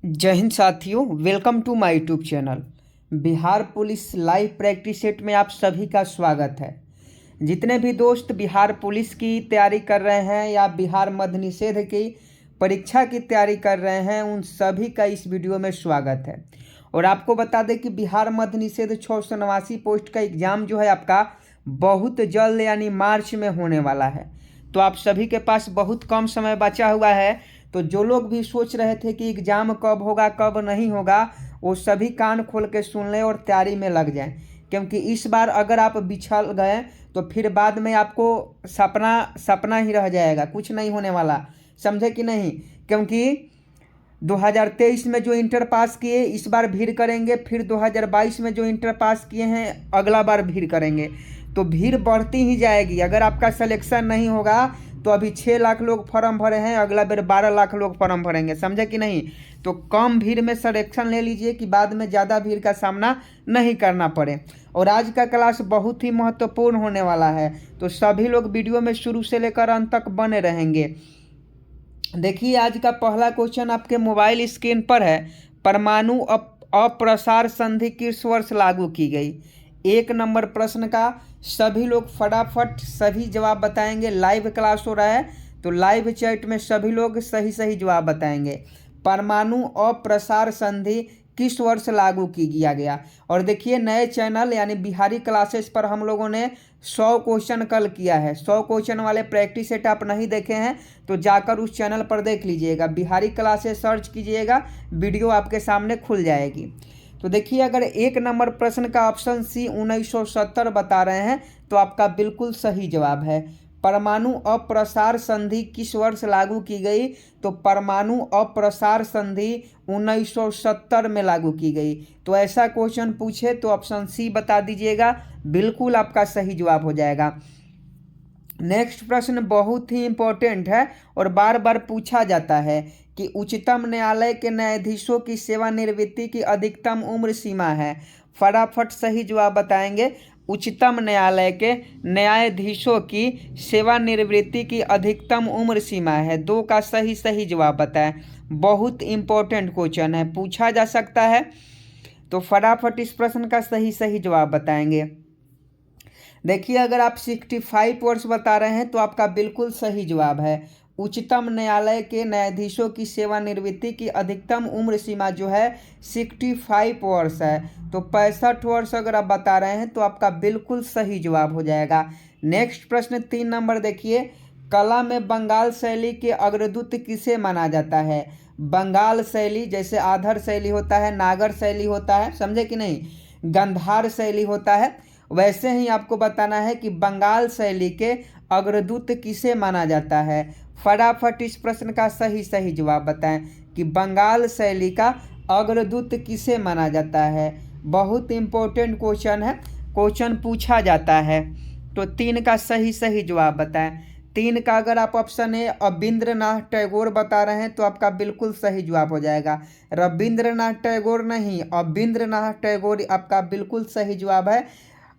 जय हिंद साथियों, welcome to my YouTube channel. Bihar police live practice set में आप सभी का स्वागत है। जितने भी दोस्त बिहार पुलिस की तैयारी कर रहे हैं या बिहार मद्य निषेध की परीक्षा की तैयारी कर रहे हैं, उन सभी का इस वीडियो में स्वागत है। और आपको बता दें कि बिहार मद्य निषेध 689 पोस्ट का एग्ज़ाम जो है आपका बहुत जल्द यानी मार्च में होने वाला है। तो आप सभी के पास बहुत कम समय बचा हुआ है। तो जो लोग भी सोच रहे थे कि एग्ज़ाम कब होगा कब नहीं होगा, वो सभी कान खोल के सुन लें और तैयारी में लग जाएं, क्योंकि इस बार अगर आप बिछड़ गए तो फिर बाद में आपको सपना सपना ही रह जाएगा, कुछ नहीं होने वाला। समझे कि नहीं? क्योंकि 2023 में जो इंटर पास किए इस बार भीड़ करेंगे, फिर 2022 में जो इंटर पास किए हैं अगला बार भीड़ करेंगे, तो भीड़ बढ़ती ही जाएगी। अगर आपका सिलेक्शन नहीं होगा तो अभी 6 लाख लोग फॉर्म भरे हैं, अगला बार 12 लाख लोग फॉर्म भरेंगे। समझे कि नहीं? तो कम भीड़ में सिलेक्शन ले लीजिए कि बाद में ज़्यादा भीड़ का सामना नहीं करना पड़े। और आज का क्लास बहुत ही महत्वपूर्ण होने वाला है, तो सभी लोग वीडियो में शुरू से लेकर अंत तक बने रहेंगे। देखिए, आज का पहला क्वेश्चन आपके मोबाइल स्क्रीन पर है। परमाणु अप्रसार संधि किस वर्ष लागू की गई? 1 नंबर प्रश्न का सभी लोग फटाफट सभी जवाब बताएंगे। लाइव क्लास हो रहा है तो लाइव चैट में सभी लोग सही सही जवाब बताएंगे। परमाणु अप्रसार संधि किस वर्ष लागू किया गया? और देखिए, नए चैनल यानी बिहारी क्लासेस पर हम लोगों ने 100 क्वेश्चन कल किया है। 100 क्वेश्चन वाले प्रैक्टिस सेट आप नहीं देखे हैं तो जाकर उस चैनल पर देख लीजिएगा। बिहारी क्लासेस सर्च कीजिएगा, वीडियो आपके सामने खुल जाएगी। तो देखिए, अगर 1 नंबर प्रश्न का ऑप्शन सी 1970 बता रहे हैं तो आपका बिल्कुल सही जवाब है। परमाणु अप्रसार संधि किस वर्ष लागू की गई? तो परमाणु अप्रसार संधि 1970 में लागू की गई। तो ऐसा क्वेश्चन पूछे तो ऑप्शन सी बता दीजिएगा, बिल्कुल आपका सही जवाब हो जाएगा। नेक्स्ट प्रश्न बहुत ही इंपॉर्टेंट है और बार बार पूछा जाता है कि उच्चतम न्यायालय के न्यायाधीशों की सेवानिवृत्ति की अधिकतम उम्र सीमा है। फटाफट सही जवाब बताएंगे। उच्चतम न्यायालय के न्यायाधीशों की सेवानिवृत्ति की अधिकतम उम्र सीमा है। 2 का सही सही जवाब बताएं। बहुत इंपॉर्टेंट क्वेश्चन है, पूछा जा सकता है, तो फटाफट इस प्रश्न का सही सही जवाब बताएंगे। देखिए, अगर आप 65 वर्ष बता रहे हैं तो आपका बिल्कुल सही जवाब है। उच्चतम न्यायालय के न्यायाधीशों की सेवानिवृत्ति की अधिकतम उम्र सीमा जो है 65 वर्ष है। तो 65 वर्ष अगर आप बता रहे हैं तो आपका बिल्कुल सही जवाब हो जाएगा। नेक्स्ट प्रश्न 3 नंबर देखिए। कला में बंगाल शैली के अग्रदूत किसे माना जाता है? बंगाल शैली जैसे आधर शैली होता है, नागर शैली होता है, समझे कि नहीं, गंधार शैली होता है, वैसे ही आपको बताना है कि बंगाल शैली के अग्रदूत किसे माना जाता है। फटाफट इस प्रश्न का सही सही जवाब बताएं कि बंगाल शैली का अग्रदूत किसे माना जाता है। बहुत इंपॉर्टेंट क्वेश्चन है, क्वेश्चन पूछा जाता है। तो 3 का सही सही जवाब बताएं। 3 का अगर आप ऑप्शन ए रविंद्रनाथ टैगोर बता रहे हैं तो आपका बिल्कुल सही जवाब हो जाएगा। रविंद्रनाथ टैगोर नहीं, रविंद्रनाथ टैगोर आपका बिल्कुल सही जवाब है।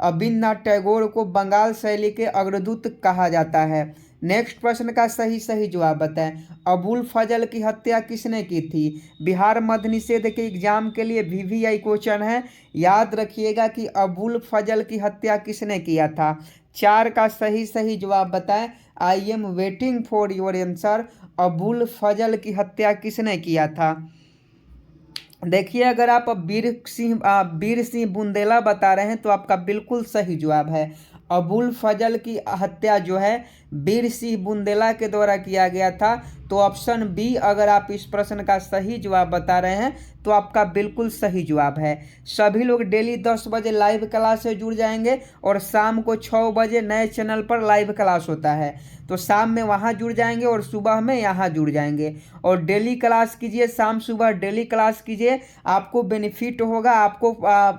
रविंद्रनाथ टैगोर को बंगाल शैली के अग्रदूत कहा जाता है। नेक्स्ट प्रश्न का सही सही जवाब बताएं। अबुल फजल की हत्या किसने की थी? बिहार मद्य निषेध के एग्जाम के लिए VVI क्वेश्चन है, याद रखिएगा कि अबुल फजल की हत्या किसने किया था। 4 का सही सही जवाब बताएं। I am waiting for your answer. Abul Fazal की हत्या किसने किया था? देखिए, अगर आप वीर सिंह बुंदेला बता रहे हैं तो आपका बिल्कुल सही जवाब है। अबुल फजल की हत्या जो है वीर सिंह बुंदेला के द्वारा किया गया था। तो ऑप्शन बी अगर आप इस प्रश्न का सही जवाब बता रहे हैं तो आपका बिल्कुल सही जवाब है। सभी लोग डेली 10 बजे लाइव क्लास से जुड़ जाएंगे और शाम को 6 बजे नए चैनल पर लाइव क्लास होता है, तो शाम में वहाँ जुड़ जाएंगे और सुबह में यहाँ जुड़ जाएंगे। और डेली क्लास कीजिए, शाम सुबह डेली क्लास कीजिए, आपको बेनिफिट होगा, आपको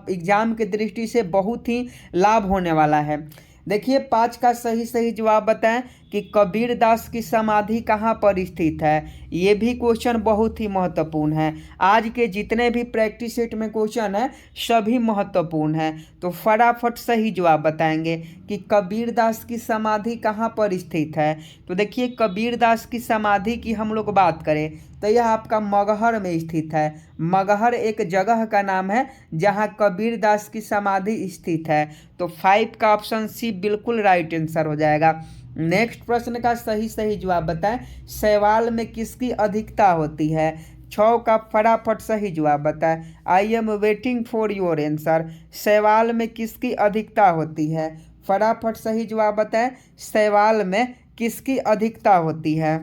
एग्जाम की दृष्टि से बहुत ही लाभ होने वाला है। देखिए, 5 का सही सही जवाब बताएं कि कबीरदास की समाधि कहाँ पर स्थित है। ये भी क्वेश्चन बहुत ही महत्वपूर्ण है। आज के जितने भी प्रैक्टिस सेट में क्वेश्चन है सभी महत्वपूर्ण है। तो फटाफट सही जवाब बताएंगे कि कबीरदास की समाधि कहाँ पर स्थित है। तो देखिए कबीरदास की समाधि की हम लोग बात करें तो यह आपका मगहर में स्थित है। मगहर एक जगह का नाम है जहाँ कबीरदास की समाधि स्थित है। तो 5 का ऑप्शन सी बिल्कुल राइट आंसर हो जाएगा। नेक्स्ट प्रश्न का सही जवाब बताएं। शैवाल में किसकी अधिकता होती है। 6 का फटाफट सही जवाब बताएं। I am waiting for your answer. शैवाल में किसकी अधिकता होती है, फटाफट सही जवाब बताएं। शैवाल में किसकी अधिकता होती है।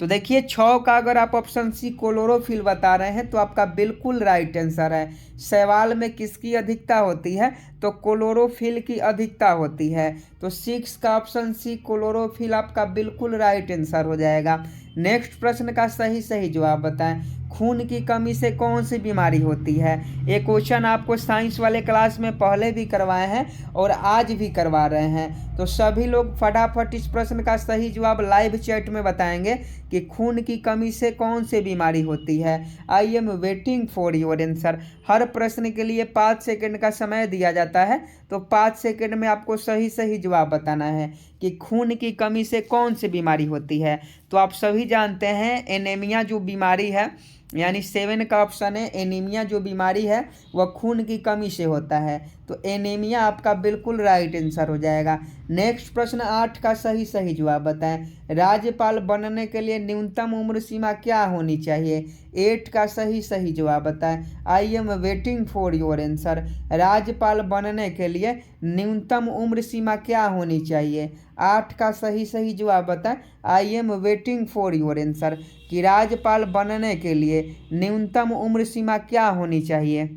तो देखिए 6 का अगर आप ऑप्शन सी क्लोरोफिल बता रहे हैं तो आपका बिल्कुल राइट आंसर है। शैवाल में किसकी अधिकता होती है, तो क्लोरोफिल की अधिकता होती है। तो 6 का ऑप्शन सी क्लोरोफिल आपका बिल्कुल राइट आंसर हो जाएगा। नेक्स्ट प्रश्न का सही जवाब बताएं। खून की कमी से कौन सी बीमारी होती है। ये क्वेश्चन आपको साइंस वाले क्लास में पहले भी करवाए हैं और आज भी करवा रहे हैं। तो सभी लोग फटाफट इस प्रश्न का सही जवाब लाइव चैट में बताएंगे कि खून की कमी से कौन सी बीमारी होती है। I am waiting for your answer. हर प्रश्न के लिए 5 सेकंड का समय दिया जाता है। तो 5 सेकंड में आपको सही जवाब बताना है कि खून की कमी से कौन सी बीमारी होती है। तो आप सभी जानते हैं एनीमिया जो बीमारी है, यानी 7 का ऑप्शन है। एनीमिया जो बीमारी है वह खून की कमी से होता है। तो एनीमिया आपका बिल्कुल राइट आंसर हो जाएगा। नेक्स्ट प्रश्न 8 का सही जवाब बताएं। राज्यपाल बनने के लिए न्यूनतम उम्र सीमा क्या होनी चाहिए। 8 का सही जवाब बताएं। I am waiting for your answer. राज्यपाल बनने के लिए न्यूनतम उम्र सीमा क्या होनी चाहिए। 8 का सही जवाब बताएं। I am waiting for your answer कि राज्यपाल बनने के लिए न्यूनतम उम्र सीमा क्या होनी चाहिए।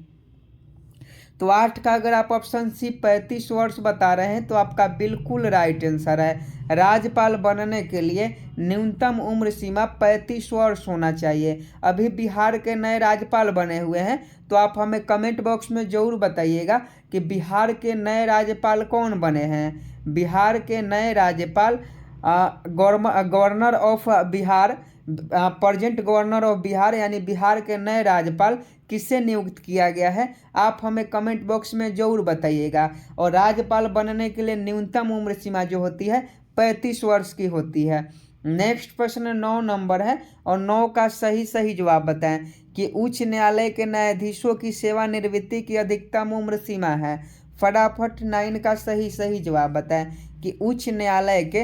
तो 8 का अगर आप ऑप्शन सी 35 वर्ष बता रहे हैं तो आपका बिल्कुल राइट आंसर है। राज्यपाल बनने के लिए न्यूनतम उम्र सीमा 35 वर्ष होना चाहिए। अभी बिहार के नए राज्यपाल बने हुए हैं तो आप हमें कमेंट बॉक्स में ज़रूर बताइएगा कि बिहार के नए राज्यपाल कौन बने हैं। बिहार के नए राज्यपाल governor of Bihar, present governor of Bihar यानी बिहार के नए राज्यपाल किससे नियुक्त किया गया है, आप हमें कमेंट बॉक्स में ज़रूर बताइएगा। और राज्यपाल बनने के लिए न्यूनतम उम्र सीमा जो होती है 35 वर्ष की होती है। नेक्स्ट प्रश्न 9 नंबर है और 9 का सही जवाब बताएं कि उच्च न्यायालय के न्यायाधीशों की सेवानिवृत्ति की अधिकतम उम्र सीमा है। फटाफट 9 का सही जवाब बताएं कि उच्च न्यायालय के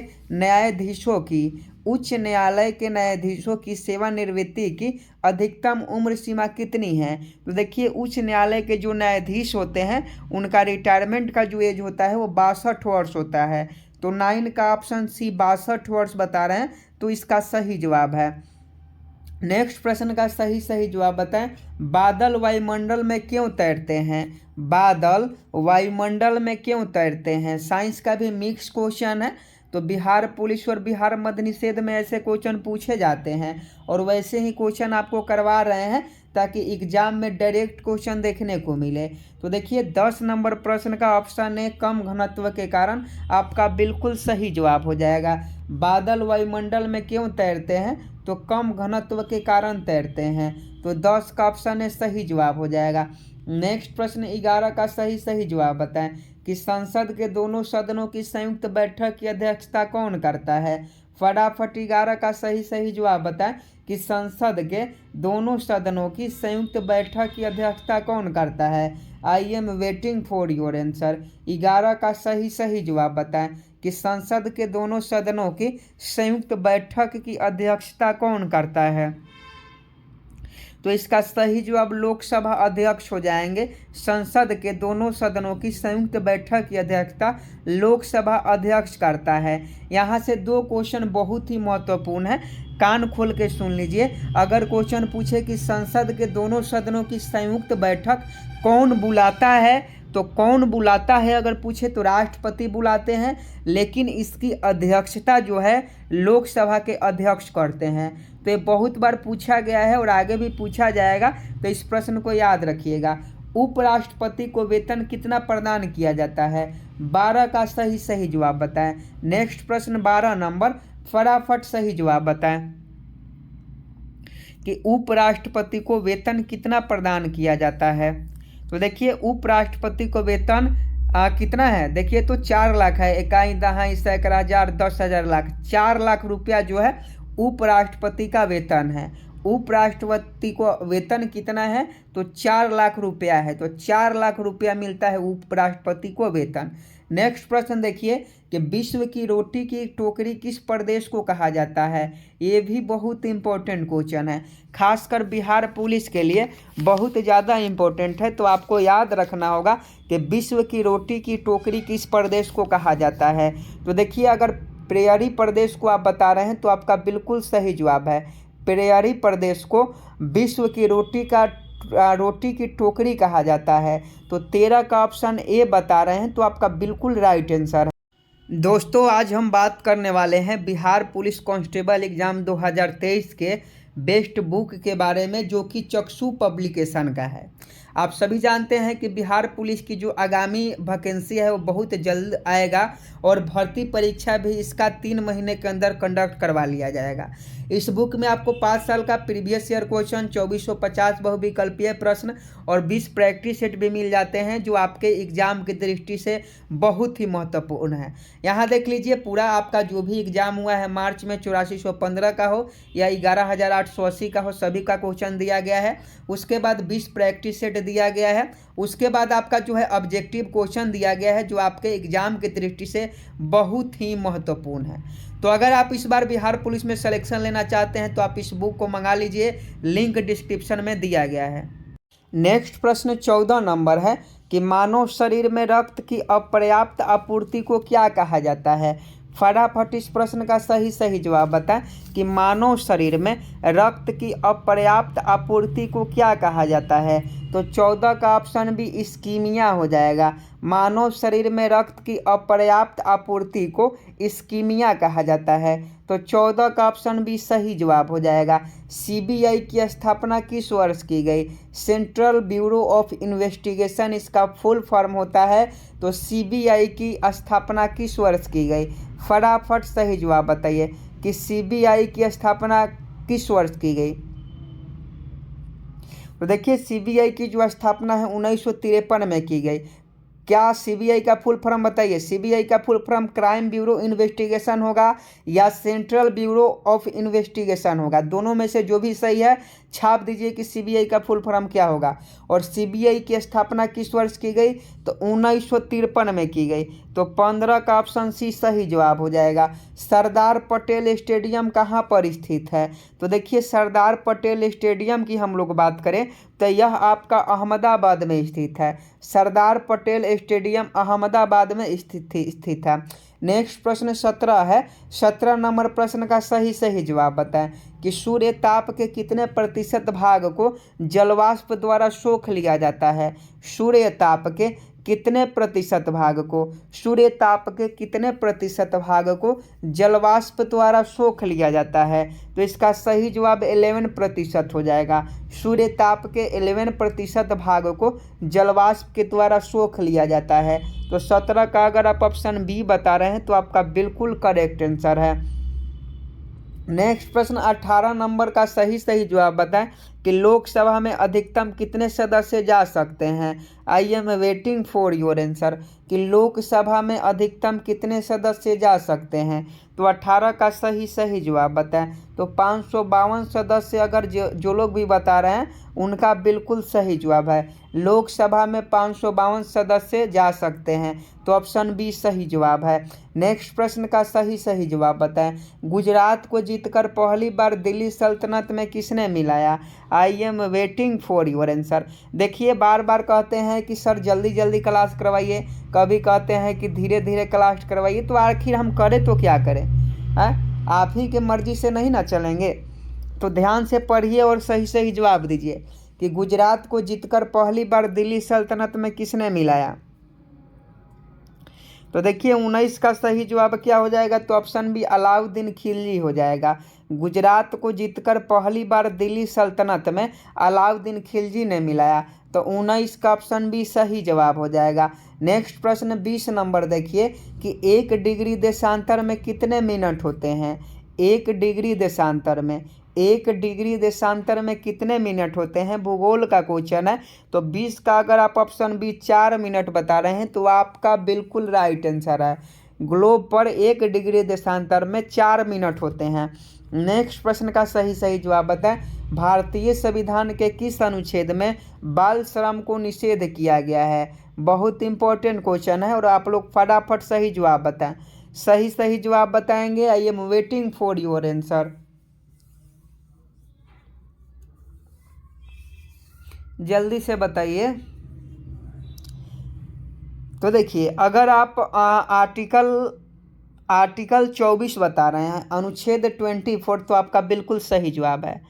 न्यायाधीशों की सेवानिवृत्ति की अधिकतम उम्र सीमा कितनी है। तो देखिए उच्च न्यायालय के जो न्यायाधीश होते हैं उनका रिटायरमेंट का जो एज होता है वो 62 वर्ष होता है। तो 9 का ऑप्शन सी 62 वर्ष बता रहे हैं तो इसका सही जवाब है। नेक्स्ट प्रश्न का सही जवाब बताएं। बादल वायुमंडल में क्यों तैरते हैं। बादल वायुमंडल में क्यों तैरते हैं। साइंस का भी मिक्स क्वेश्चन है। तो बिहार पुलिस और बिहार मद्य निषेध में ऐसे क्वेश्चन पूछे जाते हैं और वैसे ही क्वेश्चन आपको करवा रहे हैं ताकि एग्जाम में डायरेक्ट क्वेश्चन देखने को मिले। तो देखिए 10 नंबर प्रश्न का ऑप्शन है कम घनत्व के कारण आपका बिल्कुल सही जवाब हो जाएगा। बादल वायुमंडल में क्यों तैरते हैं, तो कम घनत्व के कारण तैरते हैं। तो 10 का ऑप्शन है सही जवाब हो जाएगा। नेक्स्ट प्रश्न 11 का सही जवाब बताएं कि संसद के दोनों सदनों की संयुक्त बैठक की अध्यक्षता कौन करता है। फटाफट 11 का सही जवाब बताएं कि संसद के दोनों सदनों की संयुक्त बैठक की अध्यक्षता कौन करता है। I am waiting for your answer. 11 का सही जवाब बताएं कि संसद के दोनों सदनों की संयुक्त बैठक की अध्यक्षता कौन करता है। तो इसका सही जवाब लोकसभा अध्यक्ष हो जाएंगे। संसद के दोनों सदनों की संयुक्त बैठक की अध्यक्षता लोकसभा अध्यक्ष करता है। यहाँ से 2 क्वेश्चन बहुत ही महत्वपूर्ण है, कान खोल के सुन लीजिए। अगर क्वेश्चन पूछे कि संसद के दोनों सदनों की संयुक्त बैठक कौन बुलाता है, तो कौन बुलाता है अगर पूछे तो राष्ट्रपति बुलाते हैं, लेकिन इसकी अध्यक्षता जो है लोकसभा के अध्यक्ष करते हैं। तो ये बहुत बार पूछा गया है और आगे भी पूछा जाएगा, तो इस प्रश्न को याद रखिएगा। उपराष्ट्रपति को वेतन कितना प्रदान किया जाता है? 12 का सही जवाब बताएं। नेक्स्ट प्रश्न 12 नंबर, फटाफट सही जवाब बताएं कि उपराष्ट्रपति को वेतन कितना प्रदान किया जाता है। तो देखिए उपराष्ट्रपति को वेतन कितना है, देखिए तो 4 लाख है। इकाई दहाई सैकड़ा हजार 10,000 लाख, 4 लाख रुपया जो है उपराष्ट्रपति का वेतन है। उपराष्ट्रपति को वेतन कितना है? तो 4 लाख रुपया है। तो 4 लाख रुपया मिलता है उपराष्ट्रपति को वेतन। नेक्स्ट प्रश्न देखिए कि विश्व की रोटी की टोकरी किस प्रदेश को कहा जाता है? ये भी बहुत इंपॉर्टेंट क्वेश्चन है, खासकर बिहार पुलिस के लिए बहुत ज़्यादा इंपॉर्टेंट है। तो आपको याद रखना होगा कि विश्व की रोटी की टोकरी किस प्रदेश को कहा जाता है। तो देखिए अगर प्रेयरी प्रदेश को आप बता रहे हैं तो आपका बिल्कुल सही जवाब है। प्रेयरी प्रदेश को विश्व की रोटी की टोकरी कहा जाता है। तो 13 का ऑप्शन ए बता रहे हैं, तो आपका बिल्कुल राइट आंसर है। दोस्तों आज हम बात करने वाले हैं बिहार पुलिस कांस्टेबल एग्जाम 2023 के बेस्ट बुक के बारे में, जो कि चक्षु पब्लिकेशन का है। आप सभी जानते हैं कि बिहार पुलिस की जो आगामी वैकेंसी है वो बहुत जल्द आएगा और भर्ती परीक्षा भी इसका 3 महीने के अंदर कंडक्ट करवा लिया जाएगा। इस बुक में आपको 5 साल का प्रीवियस ईयर क्वेश्चन, 2450 बहुविकल्पीय प्रश्न और 20 प्रैक्टिस सेट भी मिल जाते हैं, जो आपके एग्जाम की दृष्टि से बहुत ही महत्वपूर्ण है। यहाँ देख लीजिए पूरा आपका जो भी एग्जाम हुआ है मार्च में 8415 का हो या 11,880 का हो, सभी का क्वेश्चन दिया गया है। उसके बाद 20 प्रैक्टिस सेट दिया गया है। उसके बाद आपका जो है ऑब्जेक्टिव क्वेश्चन दिया गया है, जो आपके एग्जाम की दृष्टि से बहुत ही महत्वपूर्ण है। तो अगर आप इस बार बिहार पुलिस में सिलेक्शन लेना चाहते हैं तो आप इस बुक को मंगा लीजिए, लिंक डिस्क्रिप्शन में दिया गया है। नेक्स्ट प्रश्न 14 नंबर है कि मानव शरीर में रक्त की अपर्याप्त आपूर्ति को क्या कहा जाता है? फटाफट इस प्रश्न का सही जवाब बताएं कि मानव शरीर में रक्त की अपर्याप्त आपूर्ति को क्या कहा जाता है। तो 14 का ऑप्शन भी इस्कीमिया हो जाएगा। मानव शरीर में रक्त की अपर्याप्त आपूर्ति को इस्कीमिया कहा जाता है। तो 14 का ऑप्शन भी सही जवाब हो जाएगा। सीबीआई की स्थापना किस वर्ष की गई? सेंट्रल ब्यूरो ऑफ इन्वेस्टिगेशन इसका फुल फॉर्म होता है। तो सीबीआई की स्थापना किस वर्ष की गई? फटाफट सही जवाब बताइए कि सीबीआई की स्थापना किस वर्ष की गई। तो देखिए सीबीआई की जो स्थापना है 1953 में की गई। क्या सीबीआई का फुल फॉर्म बताइए? सीबीआई का full form crime bureau investigation होगा या सेंट्रल ब्यूरो ऑफ इन्वेस्टिगेशन होगा? दोनों में से जो भी सही है छाप दीजिए कि सीबीआई का फुल फॉर्म क्या होगा। और सीबीआई की स्थापना किस वर्ष की गई? तो 1953 में की गई। तो 15 का ऑप्शन सी सही जवाब हो जाएगा। सरदार पटेल स्टेडियम कहाँ पर स्थित है? तो देखिए सरदार पटेल स्टेडियम की हम लोग बात करें तो यह आपका अहमदाबाद में स्थित है। सरदार पटेल स्टेडियम अहमदाबाद में स्थित है। नेक्स्ट प्रश्न 17 है। 17 नंबर प्रश्न का सही जवाब बताएं कि सूर्य ताप के कितने प्रतिशत भाग को जलवाष्प द्वारा सोख लिया जाता है? सूर्य ताप के कितने प्रतिशत भाग को जलवाष्प द्वारा सोख लिया जाता है? तो इसका सही जवाब 11% हो जाएगा। सूर्य ताप के 11% भाग को जलवाष्प के द्वारा सोख लिया जाता है। तो 17 का अगर आप ऑप्शन बी बता रहे हैं तो आपका बिल्कुल करेक्ट आंसर है। नेक्स्ट प्रश्न 18 नंबर का सही जवाब बताएं कि लोकसभा में अधिकतम कितने सदस्य जा सकते हैं? आई am waiting for your answer कि लोकसभा में अधिकतम कितने सदस्य जा सकते हैं? तो 18 का सही जवाब बताएं। तो 552 सदस्य अगर जो लोग भी बता रहे हैं उनका बिल्कुल सही जवाब है। लोकसभा में 552 सदस्य जा सकते हैं। तो ऑप्शन बी सही जवाब है। नेक्स्ट प्रश्न का सही जवाब बताएं। गुजरात को जीतकर पहली बार दिल्ली सल्तनत में किसने मिलाया? आई am waiting for your answer. देखिए बार बार कहते हैं कि सर जल्दी क्लास करवाइए, कभी कहते हैं कि धीरे धीरे क्लास करवाइए, तो आखिर हम करें तो क्या करें? आप ही के मर्जी से नहीं ना चलेंगे। तो ध्यान से पढ़िए और सही जवाब दीजिए कि गुजरात को जीतकर पहली बार दिल्ली सल्तनत में किसने मिलाया? तो देखिए 19 का सही जवाब क्या हो जाएगा? तो ऑप्शन बी अलाउद्दीन खिलजी हो जाएगा। गुजरात को जीतकर पहली बार दिल्ली सल्तनत में अलाउद्दीन खिलजी ने मिलाया। तो 19 का ऑप्शन बी सही जवाब हो जाएगा। नेक्स्ट प्रश्न 20 नंबर देखिए कि 1 डिग्री देशांतर में कितने मिनट होते हैं। 1 डिग्री देशांतर में 1 डिग्री देशांतर में कितने मिनट होते हैं, भूगोल का क्वेश्चन है। तो 20 का अगर आप ऑप्शन बी 4 मिनट बता रहे हैं तो आपका बिल्कुल राइट आंसर है। ग्लोब पर 1 डिग्री देशांतर में 4 मिनट होते हैं। नेक्स्ट प्रश्न का सही जवाब बताएं। भारतीय संविधान के किस अनुच्छेद में बाल श्रम को निषेध किया गया है। बहुत इंपॉर्टेंट क्वेश्चन है और आप लोग फटाफट सही जवाब बताएं। सही जवाब बताएंगे। आई am waiting for your answer. जल्दी से बताइए। तो देखिए अगर आप आर्टिकल 24 बता रहे हैं, अनुच्छेद 24, तो आपका बिल्कुल सही जवाब है।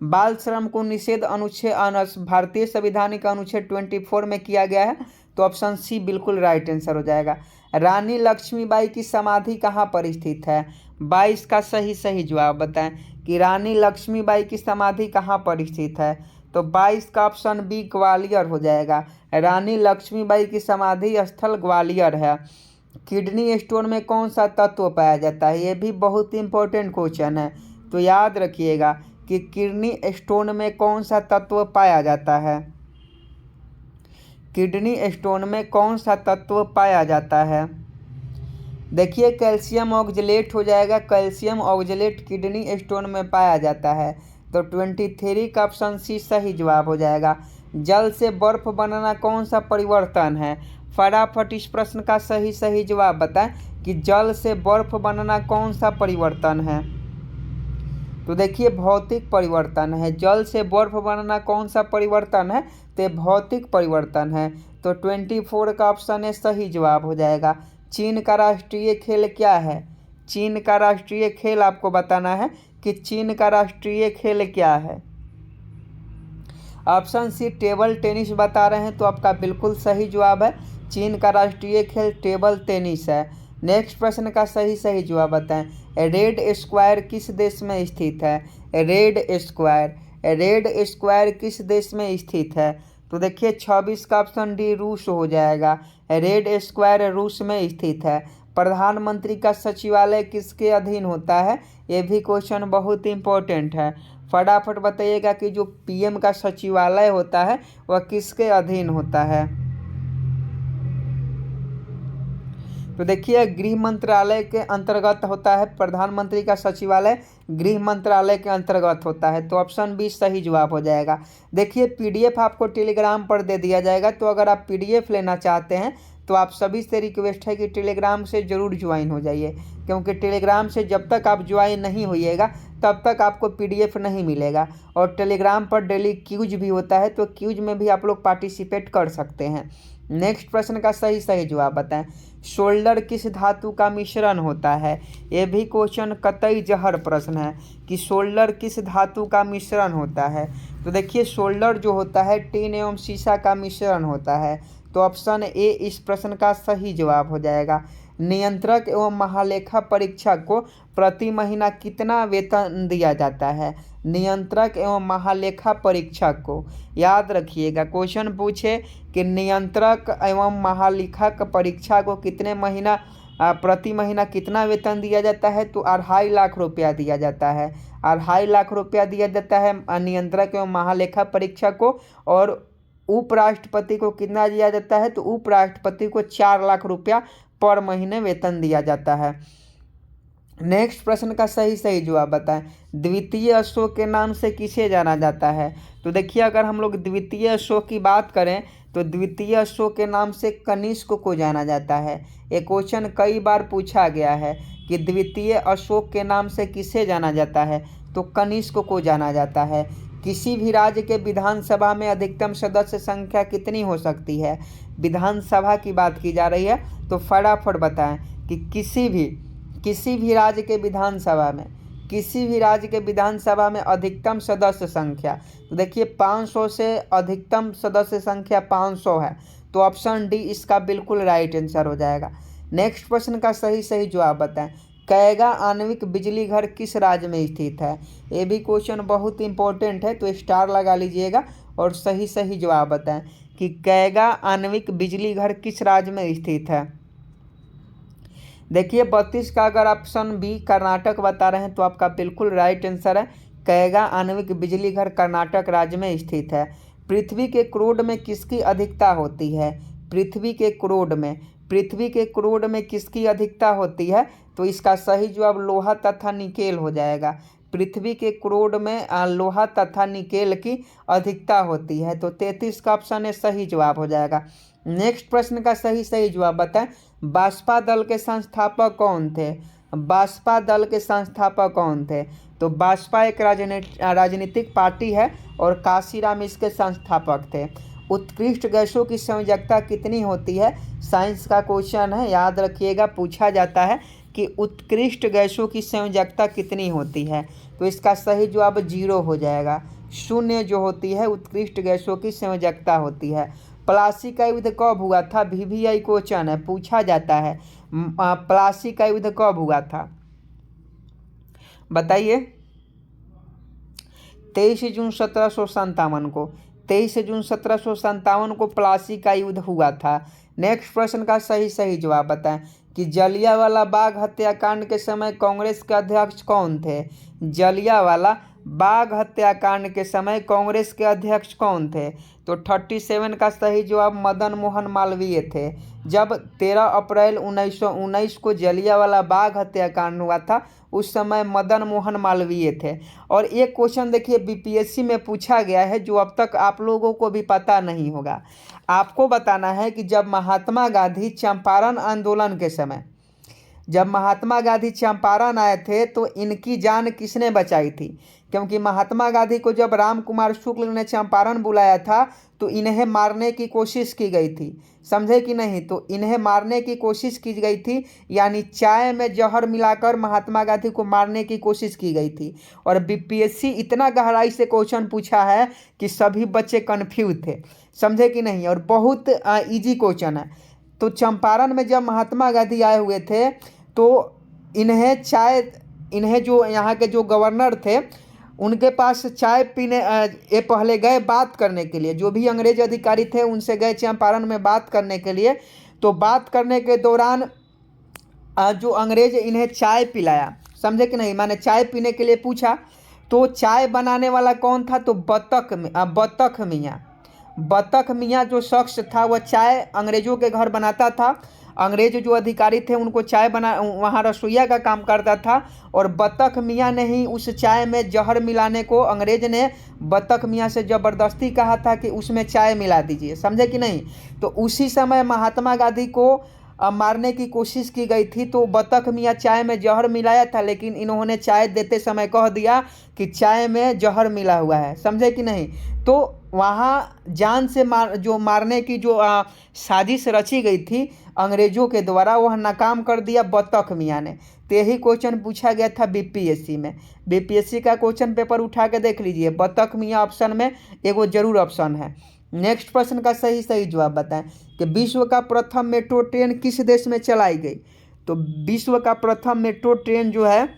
बाल श्रम को निषेध अनुच्छेद भारतीय संविधानिक अनुच्छेद 24 में किया गया है, तो ऑप्शन सी बिल्कुल राइट आंसर हो जाएगा। रानी लक्ष्मीबाई की समाधि कहाँ पर स्थित है। 22 का सही जवाब बताएं कि रानी लक्ष्मीबाई की समाधि कहाँ पर स्थित है। तो 22 का ऑप्शन बी ग्वालियर हो जाएगा। रानी लक्ष्मीबाई की समाधि स्थल ग्वालियर है। किडनी स्टोन में कौन सा तत्व पाया जाता है, ये भी बहुत इंपॉर्टेंट क्वेश्चन है। तो याद रखिएगा कि किडनी स्टोन में कौन सा तत्व पाया जाता है। किडनी स्टोन में कौन सा तत्व पाया जाता है। देखिए कैल्शियम ऑक्जेलेट हो जाएगा। कैल्शियम ऑक्जेलेट किडनी स्टोन में पाया जाता है। तो 23 का ऑप्शन सी सही जवाब हो जाएगा। जल से बर्फ बनना कौन सा परिवर्तन है। फटाफट इस प्रश्न का सही जवाब बताएं कि जल से बर्फ बनना कौन सा परिवर्तन है। तो देखिए भौतिक परिवर्तन है। जल से बर्फ बनना कौन सा परिवर्तन है, तो भौतिक परिवर्तन है। तो 24 का ऑप्शन है सही जवाब हो जाएगा। चीन का राष्ट्रीय खेल क्या है। चीन का राष्ट्रीय खेल आपको बताना है कि चीन का राष्ट्रीय खेल क्या है। ऑप्शन सी टेबल टेनिस बता रहे हैं, तो आपका बिल्कुल सही जवाब है। चीन का राष्ट्रीय खेल टेबल टेनिस है। नेक्स्ट प्रश्न का सही जवाब बताएं। रेड स्क्वायर किस देश में स्थित है। रेड स्क्वायर किस देश में स्थित है। तो देखिए 26 का ऑप्शन डी रूस हो जाएगा। रेड स्क्वायर रूस में स्थित है। प्रधानमंत्री का सचिवालय किसके अधीन होता है, ये भी क्वेश्चन बहुत इंपॉर्टेंट है। फटाफट बताइएगा कि जो पीएम का सचिवालय होता है वह किसके अधीन होता है। तो देखिए गृह मंत्रालय के अंतर्गत होता है। प्रधानमंत्री का सचिवालय गृह मंत्रालय के अंतर्गत होता है। तो ऑप्शन बी सही जवाब हो जाएगा। देखिए पीडीएफ आपको टेलीग्राम पर दे दिया जाएगा, तो अगर आप पीडीएफ लेना चाहते हैं तो आप सभी से रिक्वेस्ट है कि टेलीग्राम से ज़रूर ज्वाइन हो जाइए, क्योंकि टेलीग्राम से जब तक आप ज्वाइन नहीं होइएगा तब तक आपको पीडीएफ नहीं मिलेगा। और टेलीग्राम पर डेली क्यूज भी होता है, तो क्यूज में भी आप लोग पार्टिसिपेट कर सकते हैं। नेक्स्ट प्रश्न का सही जवाब बताएं। शोल्डर किस धातु का मिश्रण होता है। ये भी क्वेश्चन कतई जहर प्रश्न है कि शोल्डर किस धातु का मिश्रण होता है। तो देखिए शोल्डर जो होता है टीन एवं सीसा का मिश्रण होता है। तो ऑप्शन ए इस प्रश्न का सही जवाब हो जाएगा। नियंत्रक एवं महालेखा परीक्षक को प्रति महीना कितना वेतन दिया जाता है। नियंत्रक एवं महालेखा परीक्षक को, याद रखिएगा क्वेश्चन पूछे कि नियंत्रक एवं महालेखा परीक्षा को कितने महीना प्रति महीना कितना वेतन दिया जाता है, तो 2.5 लाख रुपया दिया जाता है। 2.5 लाख रुपया दिया जाता है नियंत्रक एवं महालेखा परीक्षक को। और उपराष्ट्रपति को कितना दिया जाता है, तो उपराष्ट्रपति को 4 लाख रुपया पर महीने वेतन दिया जाता है। नेक्स्ट प्रश्न का सही जवाब बताएं। द्वितीय अशोक के नाम से किसे जाना जाता है। तो देखिए अगर हम लोग द्वितीय अशोक की बात करें तो द्वितीय अशोक के नाम से कनिष्क को जाना जाता है। ये क्वेश्चन कई बार पूछा गया है कि द्वितीय अशोक के नाम से किसे जाना जाता है, तो कनिष्क को जाना जाता है। किसी भी राज्य के विधानसभा में अधिकतम सदस्य संख्या कितनी हो सकती है। विधानसभा की बात की जा रही है, तो फटाफट बताएं कि किसी भी राज्य के विधानसभा में अधिकतम सदस्य संख्या। तो देखिए 500 से अधिकतम सदस्य संख्या 500 है। तो ऑप्शन डी इसका बिल्कुल राइट आंसर हो जाएगा। नेक्स्ट प्रश्न का सही जवाब बताएं। कैगा आणविक बिजली घर किस राज्य में स्थित है। ये भी क्वेश्चन बहुत इंपॉर्टेंट है, तो स्टार लगा लीजिएगा और सही सही जवाब बताएं कि कैगा आणविक बिजली घर किस राज्य में स्थित है। देखिए 32 का अगर ऑप्शन बी कर्नाटक बता रहे हैं तो आपका बिल्कुल राइट आंसर है, कैगा आणविक बिजली घर कर्नाटक राज्य में स्थित है। पृथ्वी के क्रोड में किसकी अधिकता होती है। पृथ्वी के क्रोड में किसकी अधिकता होती है, तो इसका सही जवाब लोहा तथा निकेल हो जाएगा। पृथ्वी के क्रोड में लोहा तथा निकेल की अधिकता होती है, तो 33 का ऑप्शन है सही जवाब हो जाएगा। नेक्स्ट प्रश्न का सही सही जवाब बताएं, भाजपा दल के संस्थापक कौन थे। भाजपा दल के संस्थापक कौन थे, तो भाजपा एक राजनीतिक पार्टी है और काशीराम इसके संस्थापक थे। उत्कृष्ट गैसों की संयोजकता कितनी होती है, साइंस का क्वेश्चन है, याद रखिएगा, पूछा जाता है कि उत्कृष्ट गैसों की संयोजकता कितनी होती है, तो इसका सही जवाब 0 हो जाएगा। 0 जो होती है उत्कृष्ट गैसों की संयोजकता होती है। प्लासी का युद्ध कब हुआ था, VVI क्वेश्चन है, पूछा जाता है। प्लासी का युद्ध कब हुआ था, बताइए। 23 जून 1757 को, 23 जून 1757 को प्लासी का युद्ध हुआ था। नेक्स्ट प्रश्न का सही सही जवाब बताएं कि जलियांवाला बाग हत्याकांड के समय कांग्रेस के अध्यक्ष कौन थे। जलियांवाला बाग हत्याकांड के समय कांग्रेस के अध्यक्ष कौन थे, तो 37 का सही जवाब मदन मोहन मालवीय थे। जब 13 अप्रैल 1919 को जलियांवाला बाग हत्याकांड हुआ था उस समय मदन मोहन मालवीय थे। और एक क्वेश्चन देखिए BPSC में पूछा गया है जो अब तक आप लोगों को भी पता नहीं होगा। आपको बताना है कि जब महात्मा गांधी चंपारण आंदोलन के समय, जब महात्मा गांधी चंपारण आए थे तो इनकी जान किसने बचाई थी, क्योंकि महात्मा गांधी को जब राम कुमार शुक्ल ने चंपारण बुलाया था तो इन्हें मारने की कोशिश की गई थी, समझे कि नहीं, तो इन्हें मारने की कोशिश की गई थी, यानी चाय में जहर मिलाकर महात्मा गांधी को मारने की कोशिश की गई थी। और BPSC इतना गहराई से क्वेश्चन पूछा है कि सभी बच्चे कन्फ्यूज थे, समझे कि नहीं, और बहुत ईजी क्वेश्चन है। तो चंपारण में जब महात्मा गांधी आए हुए थे तो इन्हें जो यहाँ के जो गवर्नर थे उनके पास चाय पीने ये पहले गए बात करने के लिए, जो भी अंग्रेज अधिकारी थे उनसे गए चंपारण में बात करने के लिए। तो बात करने के दौरान जो अंग्रेज इन्हें चाय पिलाया, समझे कि नहीं, माने चाय पीने के लिए पूछा, तो चाय बनाने वाला कौन था, तो बतख मियाँ जो शख्स था वह चाय अंग्रेजों के घर बनाता था। अंग्रेज जो अधिकारी थे उनको चाय वहाँ रसोइया का काम करता था, और बतख मियाँ ने ही उस चाय में जहर मिलाने को, अंग्रेज ने बतख मियाँ से ज़बरदस्ती कहा था कि उसमें चाय मिला दीजिए, समझे कि नहीं। तो उसी समय महात्मा गांधी को मारने की कोशिश की गई थी, तो बतख मियाँ चाय में जहर मिलाया था, लेकिन इन्होंने चाय देते समय कह दिया कि चाय में जहर मिला हुआ है, समझे कि नहीं। तो वहाँ जान से मारने की जो साजिश रची गई थी अंग्रेजों के द्वारा, वह नाकाम कर दिया बतख मियाँ ने। तो यही क्वेश्चन पूछा गया था BPSC में। BPSC का क्वेश्चन पेपर उठा के देख लीजिए, बतख मियाँ ऑप्शन में एगो जरूर ऑप्शन है। नेक्स्ट प्रश्न का सही सही जवाब बताएं कि विश्व का प्रथम मेट्रो ट्रेन किस देश में चलाई गई। तो विश्व का प्रथम मेट्रो ट्रेन जो है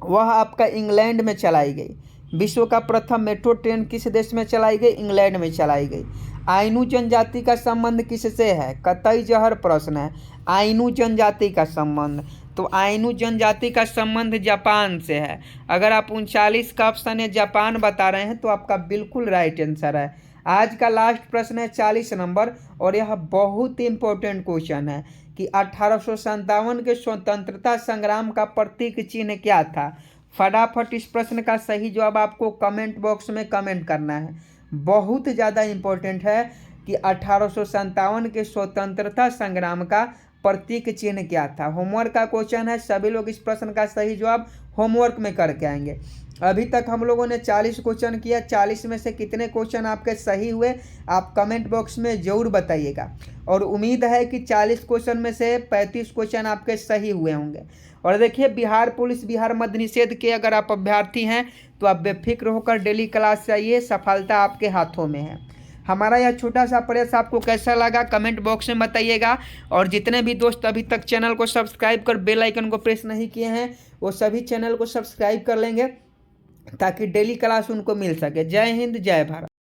वह आपका इंग्लैंड में चलाई गई। विश्व का प्रथम मेट्रो ट्रेन किस देश में चलाई गई, इंग्लैंड में चलाई गई। आइनू जनजाति का संबंध किससे है, कतई जहर प्रश्न है। आइनू जनजाति का संबंध, तो आइनू जनजाति का संबंध जापान से है। अगर आप 39 का ऑप्शन है जापान बता रहे हैं तो आपका बिल्कुल राइट आंसर है। आज का लास्ट प्रश्न है 40 नंबर, और यह बहुत इंपॉर्टेंट क्वेश्चन है कि 1857 के स्वतंत्रता संग्राम का प्रतीक चिन्ह क्या था। फटाफट इस प्रश्न का सही जवाब आपको कमेंट बॉक्स में कमेंट करना है। बहुत ज़्यादा इम्पोर्टेंट है कि 1857 के स्वतंत्रता संग्राम का प्रतीक चिन्ह क्या था। होमवर्क का क्वेश्चन है, सभी लोग इस प्रश्न का सही जवाब होमवर्क में करके आएंगे। अभी तक हम लोगों ने 40 क्वेश्चन किया, 40 में से कितने क्वेश्चन आपके सही हुए आप कमेंट बॉक्स में ज़रूर बताइएगा। और उम्मीद है कि 40 क्वेश्चन में से 35 क्वेश्चन आपके सही हुए होंगे। और देखिए बिहार पुलिस बिहार मद्य निषेध के अगर आप अभ्यर्थी हैं तो आप बेफिक्र होकर डेली क्लास चाहिए, सफलता आपके हाथों में है। हमारा यह छोटा सा प्रयास आपको कैसा लगा कमेंट बॉक्स में बताइएगा। और जितने भी दोस्त अभी तक चैनल को सब्सक्राइब कर बेल आइकन को प्रेस नहीं किए हैं वो सभी चैनल को सब्सक्राइब कर लेंगे ताकि डेली क्लास उनको मिल सके। जय हिंद, जय भारत।